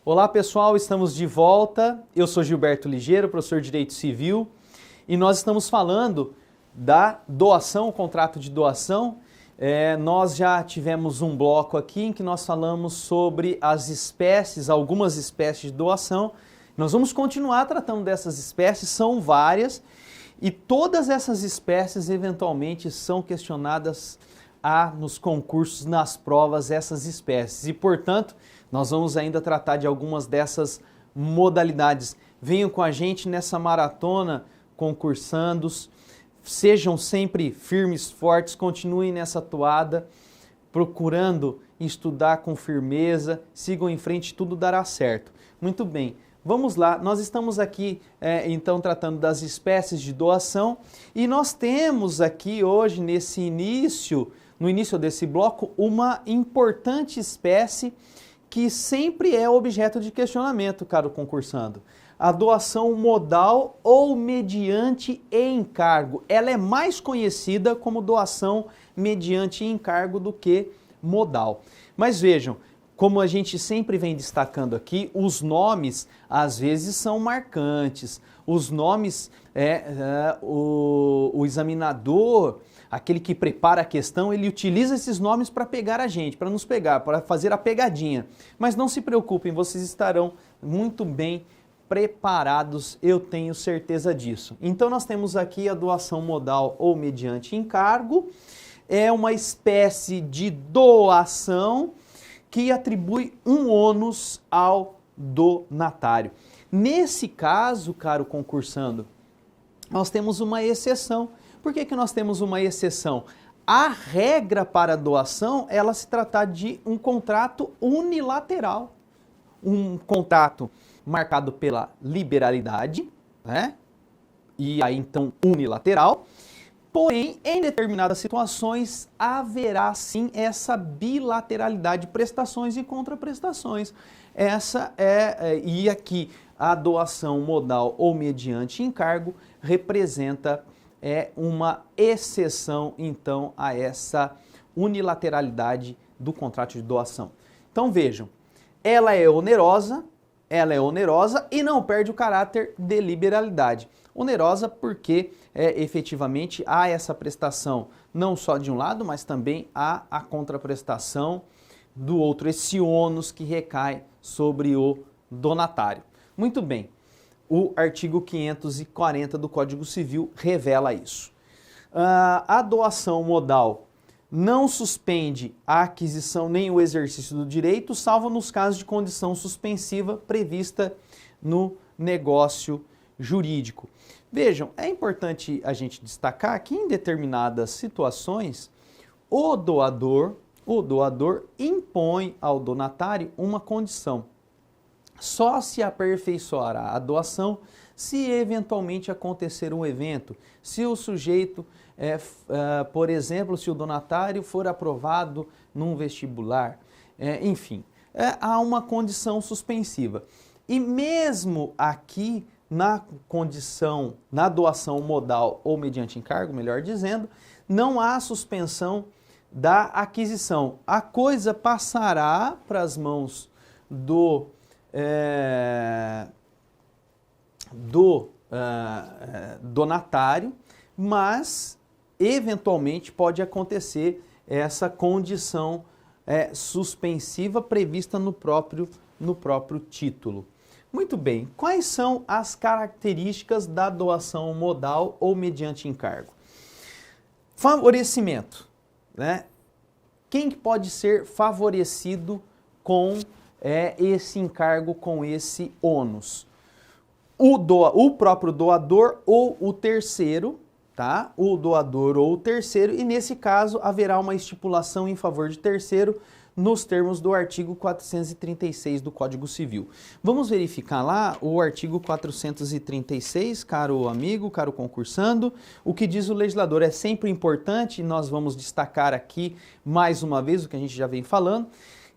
Olá pessoal, estamos de volta. Eu sou Gilberto Ligeiro, professor de Direito Civil, e nós estamos falando da doação, o contrato de doação. Nós já tivemos um bloco aqui em que nós falamos sobre as espécies, algumas espécies de doação. Nós vamos continuar tratando dessas espécies, são várias, e todas essas espécies eventualmente são questionadas nos concursos, nas provas, essas espécies. E, portanto, nós vamos ainda tratar de algumas dessas modalidades. Venham com a gente nessa maratona, concursandos. Sejam sempre firmes, fortes, continuem nessa toada, procurando estudar com firmeza, sigam em frente, tudo dará certo. Muito bem, vamos lá. Nós estamos aqui, então, tratando das espécies de doação e nós temos aqui hoje, no início desse bloco, uma importante espécie que sempre é objeto de questionamento, caro concursando. A doação modal ou mediante encargo. Ela é mais conhecida como doação mediante encargo do que modal. Mas vejam, como a gente sempre vem destacando aqui, os nomes às vezes são marcantes. Os nomes, o examinador, aquele que prepara a questão, ele utiliza esses nomes para pegar a gente, para nos pegar, para fazer a pegadinha. Mas não se preocupem, vocês estarão muito bem preparados, eu tenho certeza disso. Então nós temos aqui a doação modal ou mediante encargo. É uma espécie de doação que atribui um ônus ao donatário. Nesse caso, caro concursando, nós temos uma exceção. Por que nós temos uma exceção? A regra para a doação, ela se trata de um contrato unilateral. Um contrato marcado pela liberalidade, né? E aí então unilateral. Porém, em determinadas situações, haverá sim essa bilateralidade, prestações e contraprestações. E aqui a doação modal ou mediante encargo representa uma exceção, então, a essa unilateralidade do contrato de doação. Então vejam, ela é onerosa e não perde o caráter de liberalidade. Onerosa porque efetivamente há essa prestação não só de um lado, mas também há a contraprestação do outro, esse ônus que recai sobre o donatário. Muito bem. O artigo 540 do Código Civil revela isso. A doação modal não suspende a aquisição nem o exercício do direito, salvo nos casos de condição suspensiva prevista no negócio jurídico. Vejam, é importante a gente destacar que em determinadas situações o doador impõe ao donatário uma condição. Só se aperfeiçoará a doação se eventualmente acontecer um evento, se o sujeito, por exemplo, se o donatário for aprovado num vestibular, enfim, há uma condição suspensiva. E mesmo aqui na doação modal ou mediante encargo, melhor dizendo, não há suspensão da aquisição. A coisa passará para as mãos do donatário, mas eventualmente pode acontecer essa condição suspensiva prevista no próprio título. Muito bem, quais são as características da doação modal ou mediante encargo? Favorecimento, né? Quem pode ser favorecido com esse encargo, com esse ônus? O próprio doador ou o terceiro, tá? O doador ou o terceiro, e nesse caso haverá uma estipulação em favor de terceiro nos termos do artigo 436 do Código Civil. Vamos verificar lá o artigo 436, caro amigo, caro concursando. O que diz o legislador é sempre importante, nós vamos destacar aqui mais uma vez o que a gente já vem falando,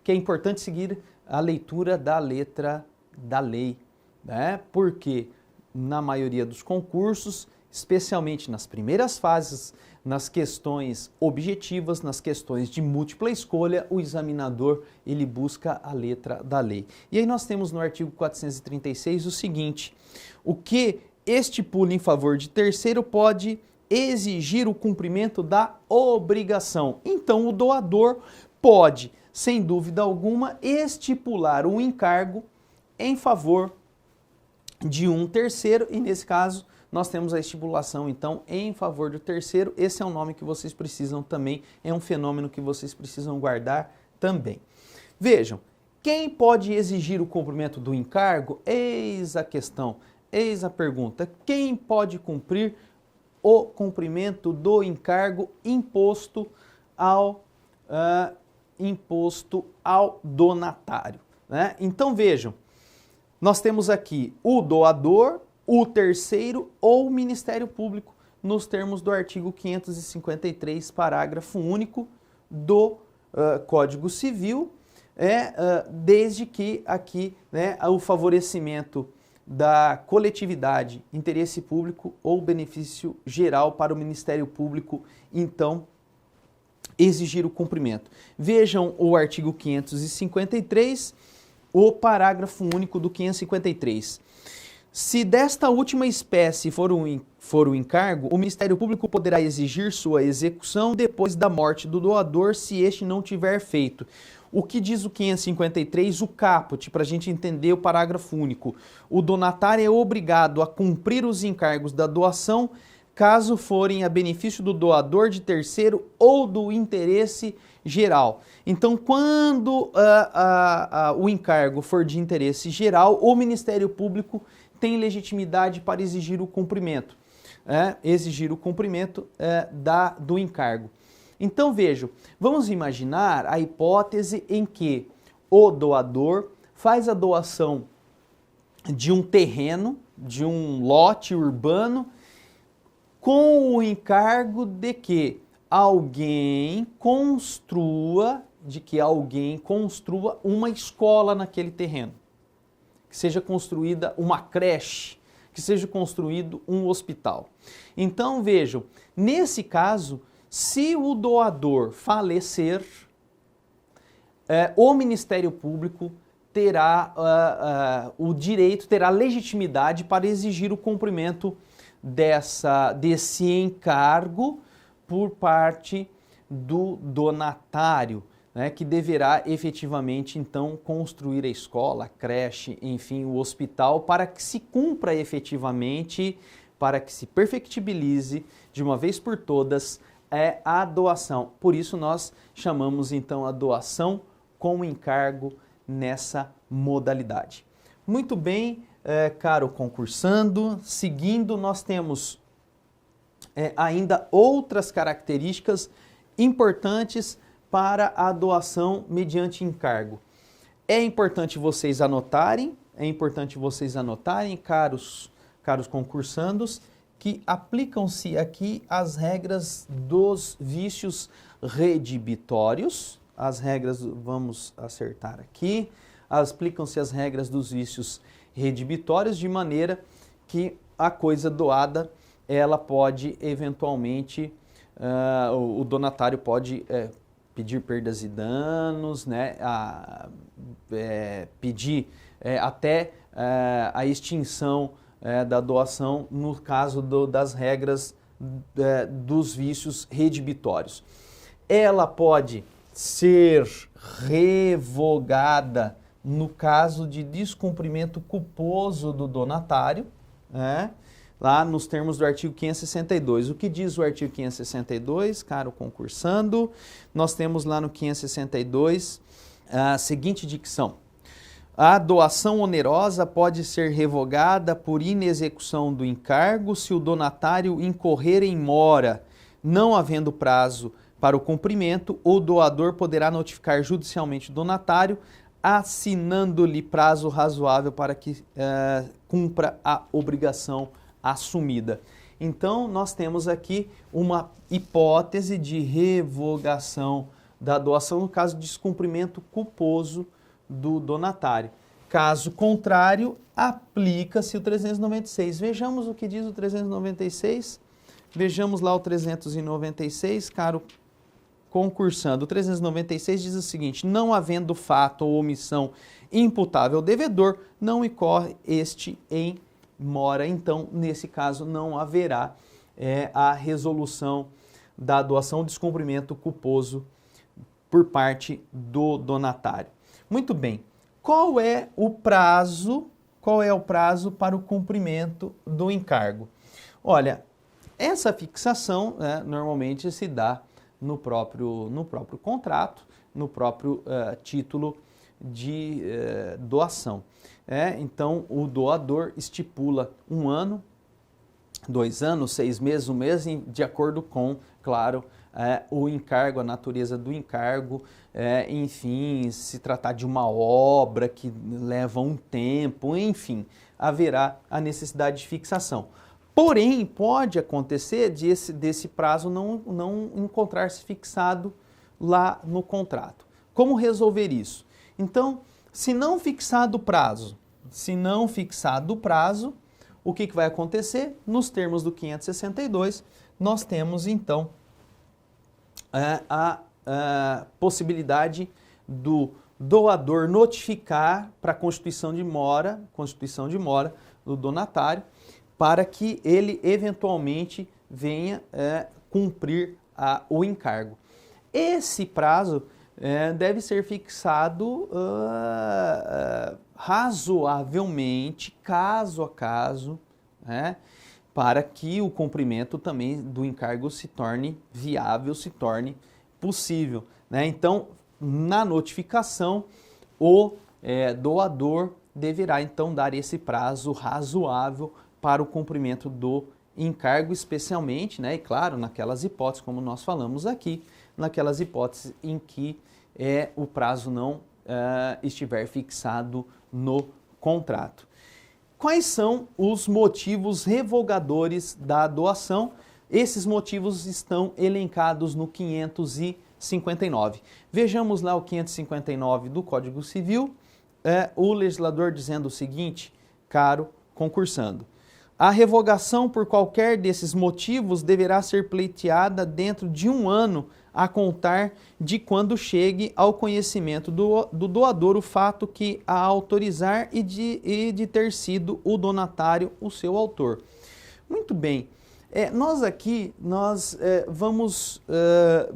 que é importante seguir a leitura da letra da lei, né? Porque na maioria dos concursos, especialmente nas primeiras fases nas questões objetivas, nas questões de múltipla escolha, o examinador ele busca a letra da lei. E aí nós temos no artigo 436 o seguinte: o que estipula em favor de terceiro pode exigir o cumprimento da obrigação. Então o doador pode, sem dúvida alguma, estipular um encargo em favor de um terceiro, e nesse caso nós temos a estipulação, então, em favor do terceiro. Esse é um nome que vocês precisam também, é um fenômeno que vocês precisam guardar também. Vejam, quem pode exigir o cumprimento do encargo? Eis a questão, eis a pergunta. Quem pode cumprir o cumprimento do encargo imposto ao donatário, né? Então, vejam, nós temos aqui o doador, o terceiro ou o Ministério Público, nos termos do artigo 553, parágrafo único do Código Civil, desde que aqui, né, o favorecimento da coletividade, interesse público ou benefício geral para o Ministério Público, então, exigir o cumprimento. Vejam o artigo 553, o parágrafo único do 553. Se desta última espécie for o encargo, o Ministério Público poderá exigir sua execução depois da morte do doador, se este não tiver feito. O que diz o 553, o caput, para a gente entender o parágrafo único? O donatário é obrigado a cumprir os encargos da doação, caso forem a benefício do doador, de terceiro ou do interesse geral. Então, quando o encargo for de interesse geral, o Ministério Público tem legitimidade para exigir o cumprimento, do encargo. Então, vejam, vamos imaginar a hipótese em que o doador faz a doação de um terreno, de um lote urbano, com o encargo de que alguém construa uma escola naquele terreno, que seja construída uma creche, que seja construído um hospital. Então, vejam, nesse caso, se o doador falecer, o Ministério Público terá o direito, terá legitimidade para exigir o cumprimento desse encargo por parte do donatário, né, que deverá efetivamente, então, construir a escola, a creche, enfim, o hospital, para que se cumpra efetivamente, para que se perfectibilize de uma vez por todas a doação. Por isso nós chamamos, então, a doação com encargo nessa modalidade. Muito bem, caro concursando, seguindo, nós temos ainda outras características importantes para a doação mediante encargo. É importante vocês anotarem, caros concursandos, que aplicam-se aqui as regras dos vícios redibitórios. As regras, vamos acertar aqui, aplicam-se as regras dos vícios redibitórios, de maneira que a coisa doada, ela pode eventualmente, o donatário pode pedir perdas e danos, né, pedir até a extinção da doação no caso das regras dos vícios redibitórios. Ela pode ser revogada no caso de descumprimento culposo do donatário, né, lá nos termos do artigo 562. O que diz o artigo 562, caro concursando? Nós temos lá no 562 a seguinte dicção: a doação onerosa pode ser revogada por inexecução do encargo se o donatário incorrer em mora. Não havendo prazo para o cumprimento, o doador poderá notificar judicialmente o donatário, assinando-lhe prazo razoável para que cumpra a obrigação assumida. Então, nós temos aqui uma hipótese de revogação da doação no caso de descumprimento culposo do donatário. Caso contrário, aplica-se o 396. Vejamos o que diz o 396. Vejamos lá o 396, caro concursando. O 396 diz o seguinte: não havendo fato ou omissão imputável ao devedor, não incorre este em mora. Então, nesse caso, não haverá a resolução da doação ou descumprimento culposo por parte do donatário. Muito bem. Qual é o prazo para o cumprimento do encargo? Olha, essa fixação normalmente se dá no próprio contrato, no próprio título de doação. Então, o doador estipula 1 ano, 2 anos, 6 meses, 1 mês, de acordo com, claro, o encargo, a natureza do encargo, enfim, se tratar de uma obra que leva um tempo, enfim, haverá a necessidade de fixação. Porém, pode acontecer desse prazo não encontrar-se fixado lá no contrato. Como resolver isso? Então, se não fixado o prazo, o que vai acontecer? Nos termos do 562, nós temos então a possibilidade do doador notificar para a constituição de mora do donatário, para que ele eventualmente venha cumprir o encargo. Esse prazo deve ser fixado razoavelmente, caso a caso, para que o cumprimento também do encargo se torne viável, se torne possível. Então, na notificação, o doador deverá então dar esse prazo razoável para o cumprimento do encargo, especialmente, e claro, naquelas hipóteses, como nós falamos aqui, naquelas hipóteses em que o prazo não estiver fixado no contrato. Quais são os motivos revogadores da doação? Esses motivos estão elencados no 559. Vejamos lá o 559 do Código Civil, o legislador dizendo o seguinte, caro concursando: a revogação por qualquer desses motivos deverá ser pleiteada dentro de 1 ano a contar de quando chegue ao conhecimento do doador o fato que a autorizar e de ter sido o donatário o seu autor. Muito bem, nós vamos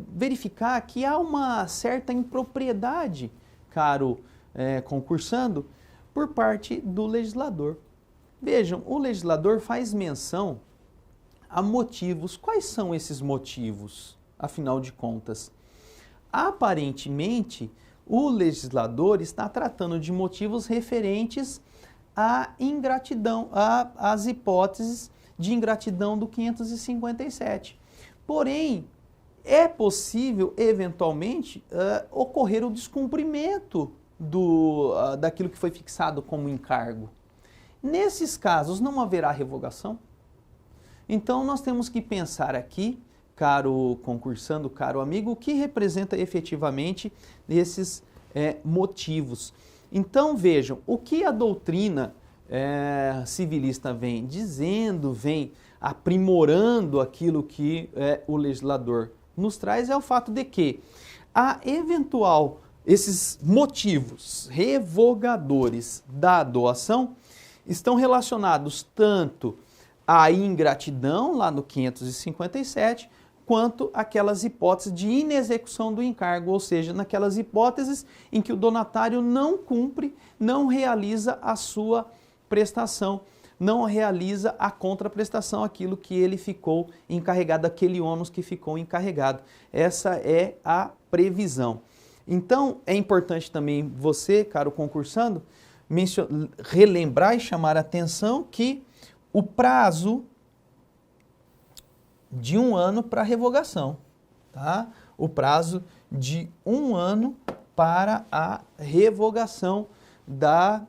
verificar que há uma certa impropriedade, caro concursando, por parte do legislador. Vejam, o legislador faz menção a motivos. Quais são esses motivos, afinal de contas? Aparentemente, o legislador está tratando de motivos referentes à ingratidão, às hipóteses de ingratidão do 557. Porém, é possível, eventualmente, ocorrer o descumprimento daquilo que foi fixado como encargo. Nesses casos, não haverá revogação? Então, nós temos que pensar aqui, caro concursando, caro amigo, o que representa efetivamente esses motivos. Então, vejam, o que a doutrina civilista vem dizendo, vem aprimorando aquilo que o legislador nos traz, é o fato de que esses motivos revogadores da doação estão relacionados tanto à ingratidão, lá no 557, quanto aquelas hipóteses de inexecução do encargo, ou seja, naquelas hipóteses em que o donatário não cumpre, não realiza a sua prestação, não realiza a contraprestação, aquilo que ele ficou encarregado, aquele ônus que ficou encarregado. Essa é a previsão. Então, é importante também você, caro concursando, relembrar e chamar a atenção que o prazo de 1 ano para revogação, tá? O prazo de 1 ano para a revogação da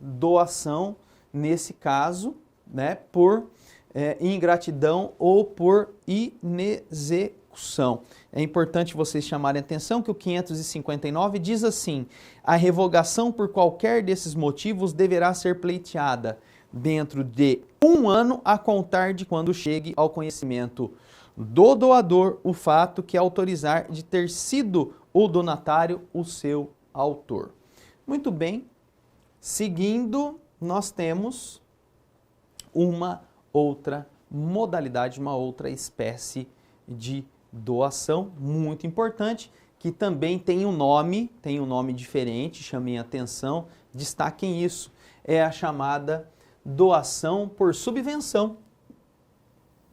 doação, nesse caso, por ingratidão ou por inexecução. É importante vocês chamarem atenção que o 559 diz assim: a revogação por qualquer desses motivos deverá ser pleiteada dentro de 1 ano a contar de quando chegue ao conhecimento do doador o fato que autorizar de ter sido o donatário o seu autor. Muito bem, seguindo, nós temos uma outra modalidade, uma outra espécie de doação muito importante, que também tem um nome diferente, chamem a atenção, destaquem isso, é a chamada doação por subvenção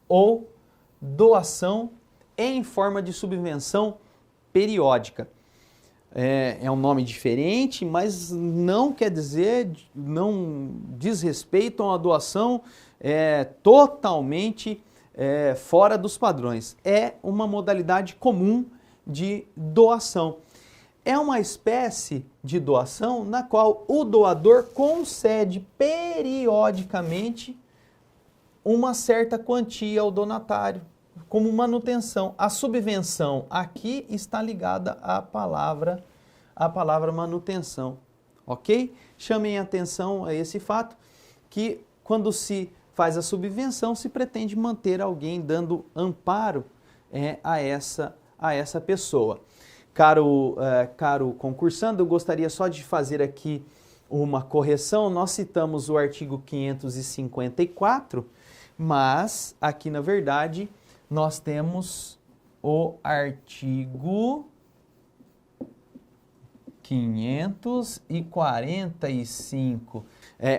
ou doação em forma de subvenção periódica. É um nome diferente, mas não quer dizer, não diz respeito a uma doação totalmente fora dos padrões. É uma modalidade comum de doação. É uma espécie de doação na qual o doador concede periodicamente uma certa quantia ao donatário, como manutenção. A subvenção aqui está ligada à palavra manutenção, ok? Chamem atenção a esse fato, que quando se faz a subvenção, se pretende manter alguém dando amparo a essa pessoa. Caro concursando, eu gostaria só de fazer aqui uma correção. Nós citamos o artigo 554, mas aqui na verdade nós temos o artigo 545.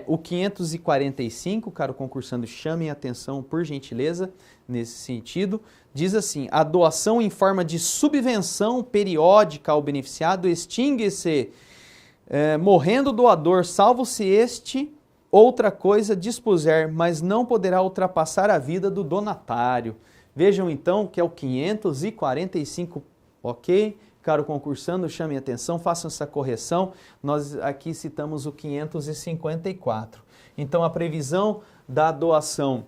O 545, caro concursando, chamem atenção por gentileza nesse sentido. Diz assim: a doação em forma de subvenção periódica ao beneficiado extingue-se morrendo o doador, salvo se este outra coisa dispuser, mas não poderá ultrapassar a vida do donatário. Vejam então que é o 545, ok? Caro concursando, chamem atenção, façam essa correção. Nós aqui citamos o 554. Então, a previsão da doação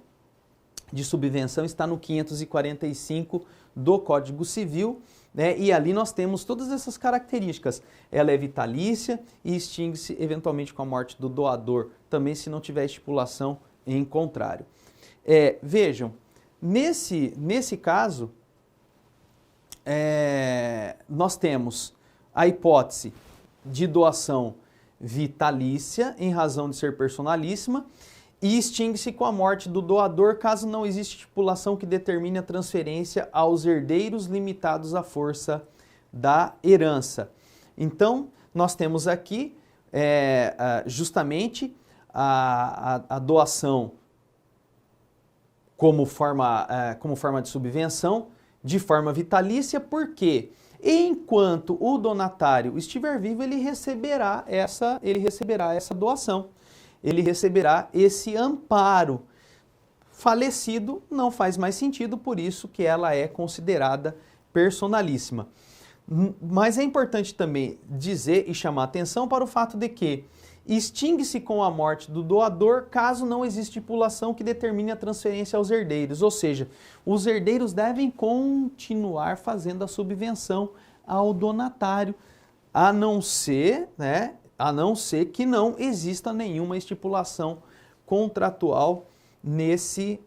de subvenção está no 545 do Código Civil, né? E ali nós temos todas essas características. Ela é vitalícia e extingue-se eventualmente com a morte do doador, também se não tiver estipulação em contrário. Vejam, nesse caso, nós temos a hipótese de doação vitalícia em razão de ser personalíssima e extingue-se com a morte do doador caso não exista estipulação que determine a transferência aos herdeiros limitados à força da herança. Então, nós temos aqui justamente a doação como forma de subvenção, de forma vitalícia, porque enquanto o donatário estiver vivo, ele receberá essa doação, ele receberá esse amparo. Falecido não faz mais sentido, por isso que ela é considerada personalíssima. Mas é importante também dizer e chamar atenção para o fato de que extingue-se com a morte do doador caso não exista estipulação que determine a transferência aos herdeiros, ou seja, os herdeiros devem continuar fazendo a subvenção ao donatário, a não ser que não exista nenhuma estipulação contratual nesse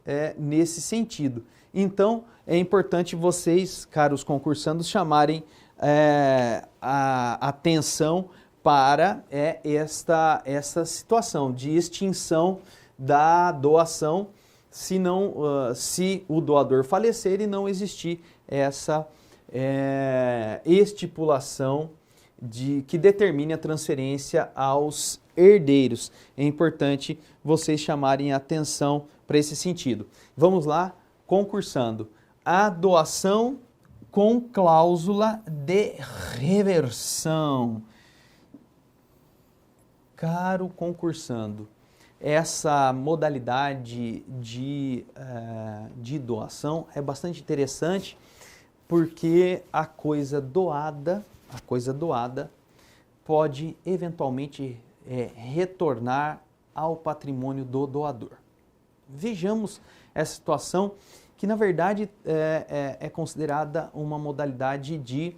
sentido. Então, é importante vocês, caros concursandos, chamarem a atenção para essa situação de extinção da doação se o doador falecer e não existir essa estipulação que determine a transferência aos herdeiros. É importante vocês chamarem a atenção para esse sentido. Vamos lá, concursando. A doação com cláusula de reversão. Caro concursando, essa modalidade de doação é bastante interessante porque a coisa doada pode eventualmente retornar ao patrimônio do doador. Vejamos essa situação que na verdade é considerada uma modalidade de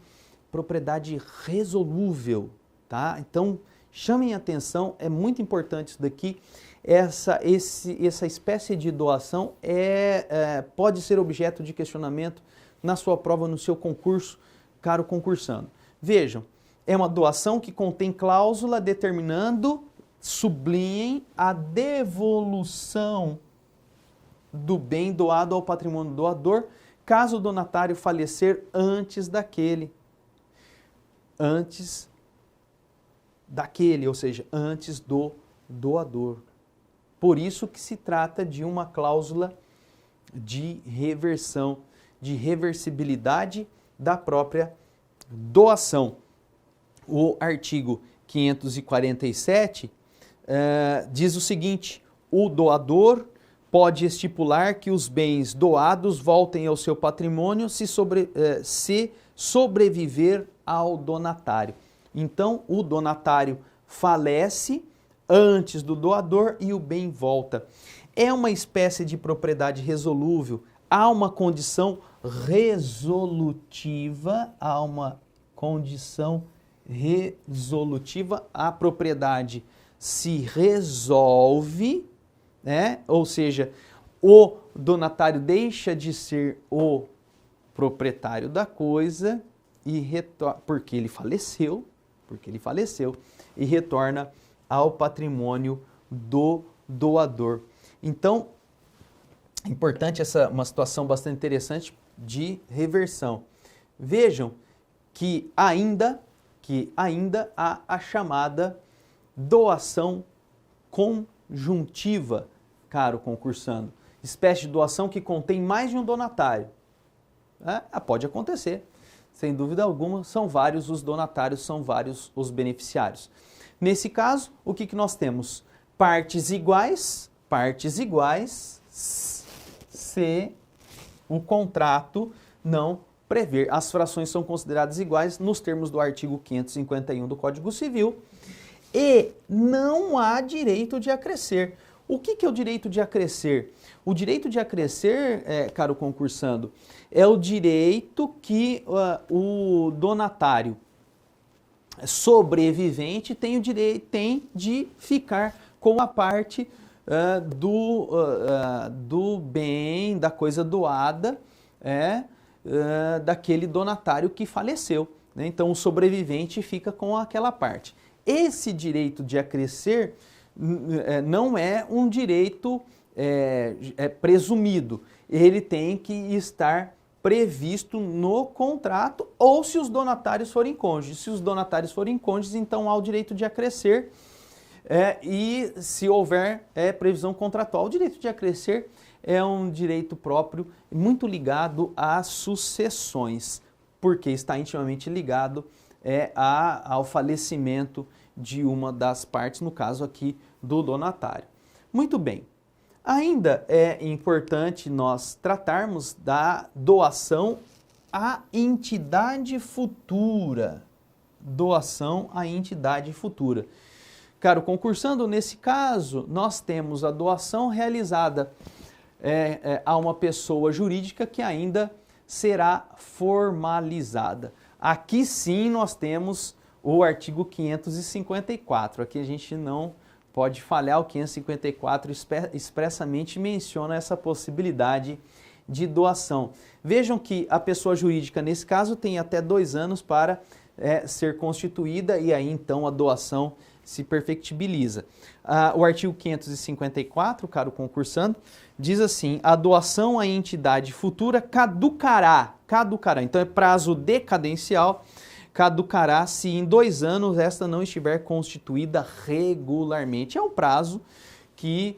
propriedade resolúvel, tá? Então, chamem atenção, é muito importante isso daqui. essa espécie de doação pode ser objeto de questionamento na sua prova, no seu concurso, caro concursando. Vejam, é uma doação que contém cláusula determinando, sublinhem, a devolução do bem doado ao patrimônio do doador, caso o donatário falecer antes daquele, ou seja, antes do doador. Por isso que se trata de uma cláusula de reversão, de reversibilidade da própria doação. O artigo 547 diz o seguinte: o doador pode estipular que os bens doados voltem ao seu patrimônio se sobreviver ao donatário. Então, o donatário falece antes do doador e o bem volta. É uma espécie de propriedade resolúvel, há uma condição resolutiva, a propriedade se resolve, né? Ou seja, o donatário deixa de ser o proprietário da coisa porque ele faleceu, e retorna ao patrimônio do doador. Então, é importante uma situação bastante interessante de reversão. Vejam que ainda há a chamada doação conjuntiva, caro concursando. Espécie de doação que contém mais de um donatário. Pode acontecer, sem dúvida alguma, são vários os donatários, são vários os beneficiários. Nesse caso, o que nós temos? Partes iguais, se o contrato não prever. As frações são consideradas iguais nos termos do artigo 551 do Código Civil e não há direito de acrescer. O que é o direito de acrescer? O direito de acrescer, caro concursando, é o direito que o donatário sobrevivente tem de ficar com a parte do bem, da coisa doada, daquele donatário que faleceu, né? Então o sobrevivente fica com aquela parte. Esse direito de acrescer não é um direito presumido, ele tem que estar previsto no contrato ou se os donatários forem cônjuges. Se os donatários forem cônjuges, então há o direito de acrescer e se houver previsão contratual. O direito de acrescer é um direito próprio muito ligado às sucessões, porque está intimamente ligado ao falecimento de uma das partes, no caso aqui do donatário. Muito bem. Ainda é importante nós tratarmos da doação à entidade futura. Doação à entidade futura. Caro concursando, nesse caso, nós temos a doação realizada a uma pessoa jurídica que ainda será formalizada. Aqui sim nós temos o artigo 554. Aqui a gente não pode falhar, o 554 expressamente menciona essa possibilidade de doação. Vejam que a pessoa jurídica, nesse caso, tem até 2 anos para ser constituída e aí então a doação se perfectibiliza. O artigo 554, caro concursando, diz assim: a doação à entidade futura caducará, então é prazo decadencial, caducará se em 2 anos esta não estiver constituída regularmente. É um prazo que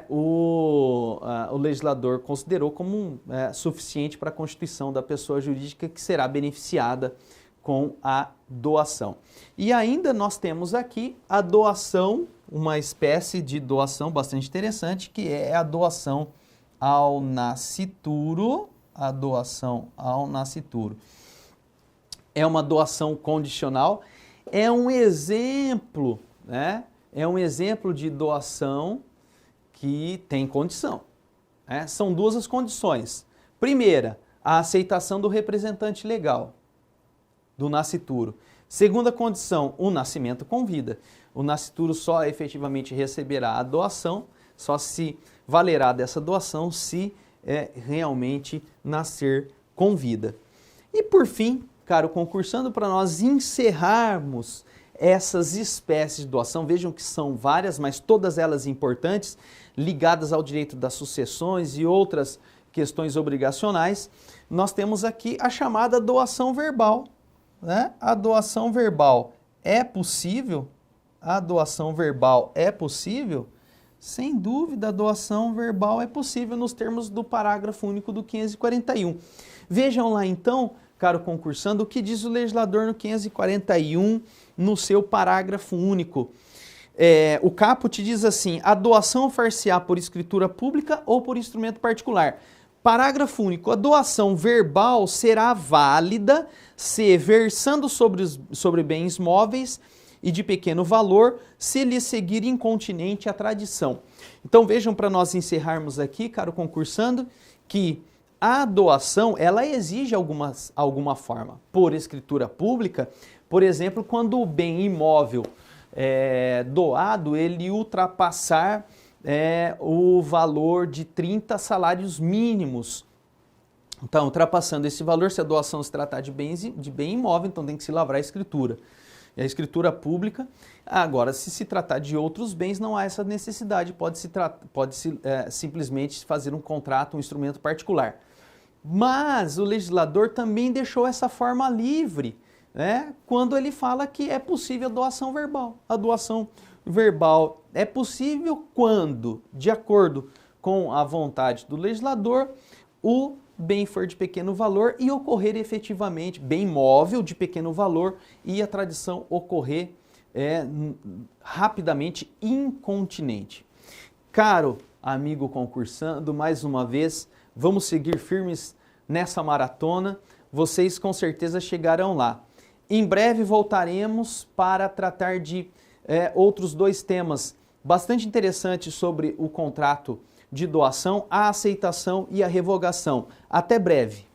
o legislador considerou como suficiente para a constituição da pessoa jurídica que será beneficiada com a doação. E ainda nós temos aqui a doação, uma espécie de doação bastante interessante, que é a doação ao nascituro. A doação ao nascituro é uma doação condicional, é um exemplo, né? É um exemplo de doação que tem condição. São 2 as condições. Primeira, a aceitação do representante legal do nascituro. Segunda condição, o nascimento com vida. O nascituro só efetivamente receberá a doação, só se valerá dessa doação se realmente nascer com vida. E por fim, caro concursando, para nós encerrarmos essas espécies de doação, vejam que são várias, mas todas elas importantes, ligadas ao direito das sucessões e outras questões obrigacionais, nós temos aqui a chamada doação verbal, né? A doação verbal é possível? A doação verbal é possível? Sem dúvida, a doação verbal é possível nos termos do parágrafo único do 541. Vejam lá então, caro concursando, o que diz o legislador no 541, no seu parágrafo único. O caput diz assim: a doação far-se-á por escritura pública ou por instrumento particular. Parágrafo único. A doação verbal será válida se, versando sobre bens móveis e de pequeno valor, se lhe seguir incontinente a tradição. Então vejam, para nós encerrarmos aqui, caro concursando, que a doação, ela exige alguma forma. Por escritura pública, por exemplo, quando o bem imóvel doado, ele ultrapassar o valor de 30 salários mínimos. Então, ultrapassando esse valor, se a doação se tratar de bem imóvel, então tem que se lavrar a escritura. E a escritura pública, agora, se tratar de outros bens, não há essa necessidade, pode-se simplesmente fazer um contrato, um instrumento particular. Mas o legislador também deixou essa forma livre, né, quando ele fala que é possível a doação verbal. A doação verbal é possível quando, de acordo com a vontade do legislador, o bem for de pequeno valor e ocorrer efetivamente, bem móvel de pequeno valor, e a tradição ocorrer rapidamente incontinente. Caro amigo concursando, mais uma vez, vamos seguir firmes nessa maratona, vocês com certeza chegarão lá. Em breve voltaremos para tratar de outros dois temas bastante interessantes sobre o contrato de doação, a aceitação e a revogação. Até breve!